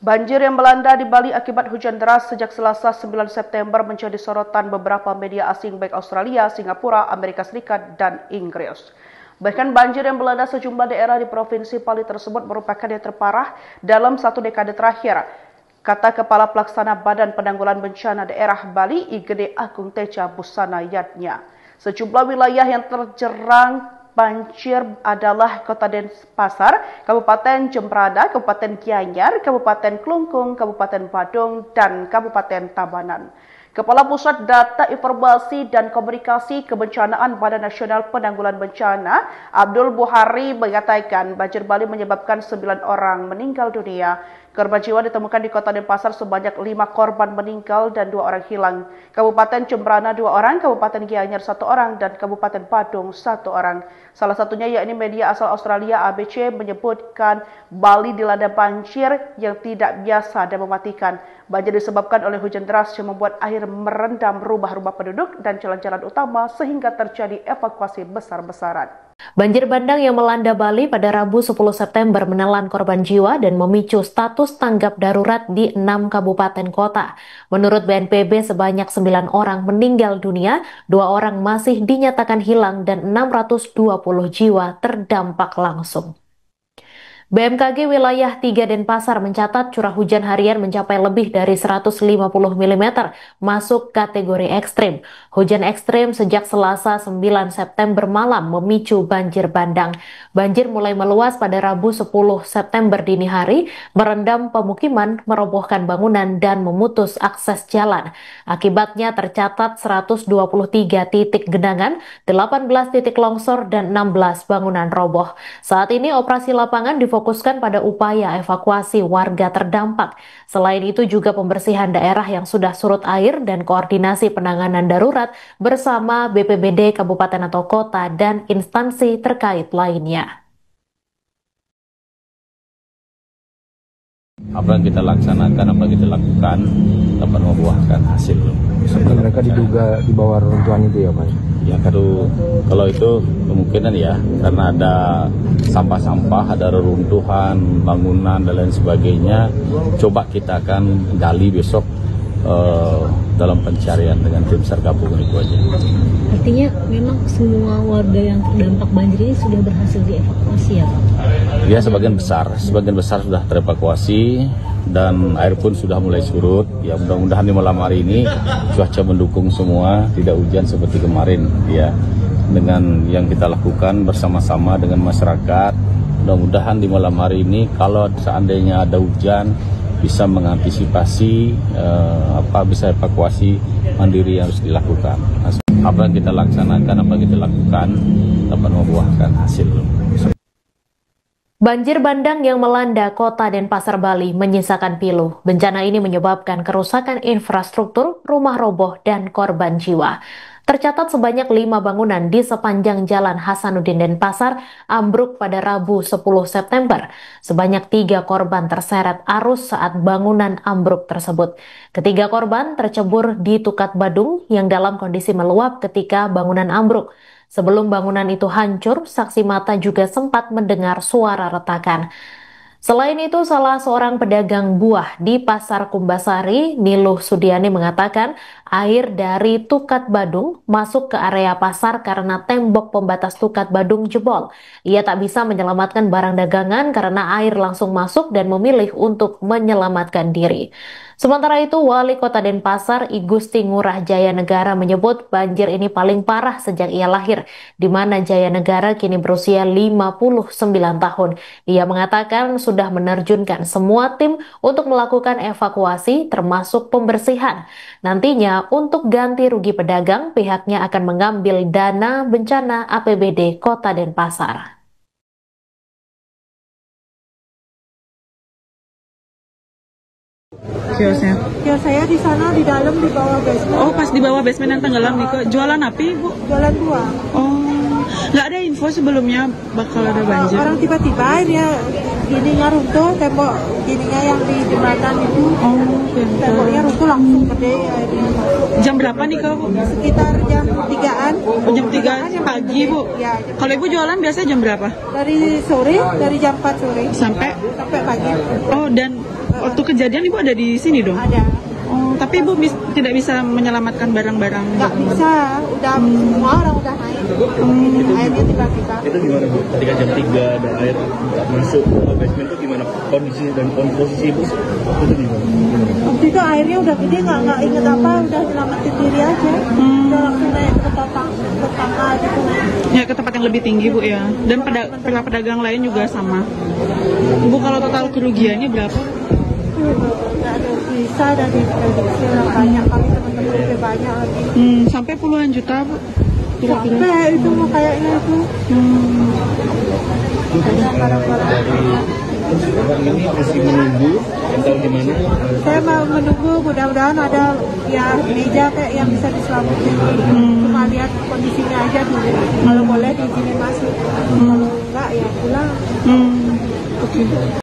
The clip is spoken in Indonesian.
Banjir yang melanda di Bali akibat hujan deras sejak Selasa 9 September menjadi sorotan beberapa media asing baik Australia, Singapura, Amerika Serikat, dan Inggris. Bahkan banjir yang melanda sejumlah daerah di Provinsi Bali tersebut merupakan yang terparah dalam satu dekade terakhir, kata Kepala Pelaksana Badan Penanggulangan Bencana Daerah Bali, Igede Agung Teja Busanayatnya. Sejumlah wilayah yang terjerang banjir adalah Kota Denpasar, Kabupaten Jembrana, Kabupaten Gianyar, Kabupaten Klungkung, Kabupaten Badung, dan Kabupaten Tabanan. Kepala Pusat Data Informasi dan Komunikasi Kebencanaan Badan Nasional Penanggulangan Bencana, Abdul Buhari, mengatakan banjir Bali menyebabkan 9 orang meninggal dunia. Korban jiwa ditemukan di Kota Denpasar sebanyak 5 korban meninggal dan 2 orang hilang. Kabupaten Jembrana 2 orang, Kabupaten Gianyar 1 orang, dan Kabupaten Badung 1 orang. Salah satunya yakni media asal Australia ABC menyebutkan Bali dilanda banjir yang tidak biasa dan mematikan. Banjir disebabkan oleh hujan deras yang membuat air merendam rumah-rumah penduduk dan jalan-jalan utama sehingga terjadi evakuasi besar-besaran. Banjir bandang yang melanda Bali pada Rabu 10 September menelan korban jiwa dan memicu status tanggap darurat di 6 kabupaten kota. Menurut BNPB sebanyak 9 orang meninggal dunia, 2 orang masih dinyatakan hilang dan 620 jiwa terdampak langsung. BMKG wilayah 3 Denpasar mencatat curah hujan harian mencapai lebih dari 150 mm, masuk kategori ekstrim. Hujan ekstrim sejak Selasa 9 September malam memicu banjir bandang. Banjir mulai meluas pada Rabu 10 September dini hari, merendam pemukiman, merobohkan bangunan, dan memutus akses jalan. Akibatnya tercatat 123 titik genangan, 18 titik longsor, dan 16 bangunan roboh. Saat ini operasi lapangan difokuskan pada upaya evakuasi warga terdampak. Selain itu juga pembersihan daerah yang sudah surut air dan koordinasi penanganan darurat bersama BPBD kabupaten atau kota dan instansi terkait lainnya. Apa yang kita laksanakan, apa yang kita lakukan dapat membuahkan hasil. Seperti mereka diduga di bawah reruntuhan itu ya Pak? Ya kalau itu kemungkinan ya, karena ada sampah-sampah, ada reruntuhan, bangunan dan lain sebagainya. Coba kita akan gali besok dalam pencarian dengan tim SAR gabungan itu aja. Artinya memang semua warga yang terdampak banjir ini sudah berhasil dievakuasi ya Pak? Ya sebagian besar sudah terevakuasi dan air pun sudah mulai surut. Ya mudah-mudahan di malam hari ini cuaca mendukung semua, tidak hujan seperti kemarin ya. Dengan yang kita lakukan bersama-sama dengan masyarakat, mudah-mudahan di malam hari ini kalau seandainya ada hujan bisa mengantisipasi bisa evakuasi mandiri yang harus dilakukan. Apa yang kita laksanakan, apa yang kita lakukan dapat membuahkan hasil. Banjir bandang yang melanda Kota Denpasar, Bali menyisakan pilu. Bencana ini menyebabkan kerusakan infrastruktur, rumah roboh, dan korban jiwa. Tercatat sebanyak 5 bangunan di sepanjang Jalan Hasanuddin Denpasar ambruk pada Rabu 10 September. Sebanyak 3 korban terseret arus saat bangunan ambruk tersebut. Ketiga korban tercebur di Tukat Badung yang dalam kondisi meluap ketika bangunan ambruk. Sebelum bangunan itu hancur, saksi mata juga sempat mendengar suara retakan. Selain itu, salah seorang pedagang buah di Pasar Kumbasari, Niluh Sudiani, mengatakan air dari Tukat Badung masuk ke area pasar karena tembok pembatas Tukat Badung jebol. Ia tak bisa menyelamatkan barang dagangan karena air langsung masuk dan memilih untuk menyelamatkan diri. Sementara itu, Wali Kota Denpasar, I Gusti Ngurah Jayanegara, menyebut banjir ini paling parah sejak ia lahir, di mana Jayanegara kini berusia 59 tahun. Ia mengatakan sudah menerjunkan semua tim untuk melakukan evakuasi termasuk pembersihan. Nantinya untuk ganti rugi pedagang, pihaknya akan mengambil dana bencana APBD Kota Denpasar. Kiosnya? Kios saya di sana, di dalam, di bawah basement. Oh, pas di bawah basement yang tenggelam nih, Kak. Jualan api, Bu? Jualan buah. Oh, nggak ada info sebelumnya bakal ada banjir? Orang tiba-tiba dia gininya runtuh, tembok gininya yang di jembatan itu. Oh, temboknya runtuh langsung gede. Jam berapa nih, Kak, Bu? Sekitar jam 3-an. Oh, jam 3 pagi, Bu? Ya, kalau Ibu jualan biasanya jam berapa? Dari sore, dari jam 4 sore. Sampai pagi. Oh, dan Waktu kejadian Ibu ada di sini dong? Ada. Oh, tapi Ibu tidak bisa menyelamatkan barang-barang? Nggak bisa, udah semua orang udah naik. Airnya tiba-tiba. Itu gimana Bu? Ketika jam 3 ada air masuk ke basement itu gimana kondisi dan posisi Ibu itu gimana? Waktu itu airnya udah gede, nggak inget apa, udah nyelamatin diri aja. Udah langsung naik ke tangga gitu naik. Ya, ke tempat yang lebih tinggi Bu ya. Dan para pedagang lain juga sama. Bu, kalau total kerugiannya berapa? Nggak ada bisa dari prediksi orang banyak, kali teman-teman lebih banyak lagi. Sampai puluhan juta Bu? Kira-kira? Sampai itu kayaknya itu. Ada barang-barang. Orang ini masih menunggu yang tahu di mana? Saya mau menunggu, mudah-mudahan ada ya meja kayak yang bisa diselamatin. Cuma lihat kondisinya aja dulu. Kalau boleh diizinin masuk. Kalau enggak ya pulang. Oke.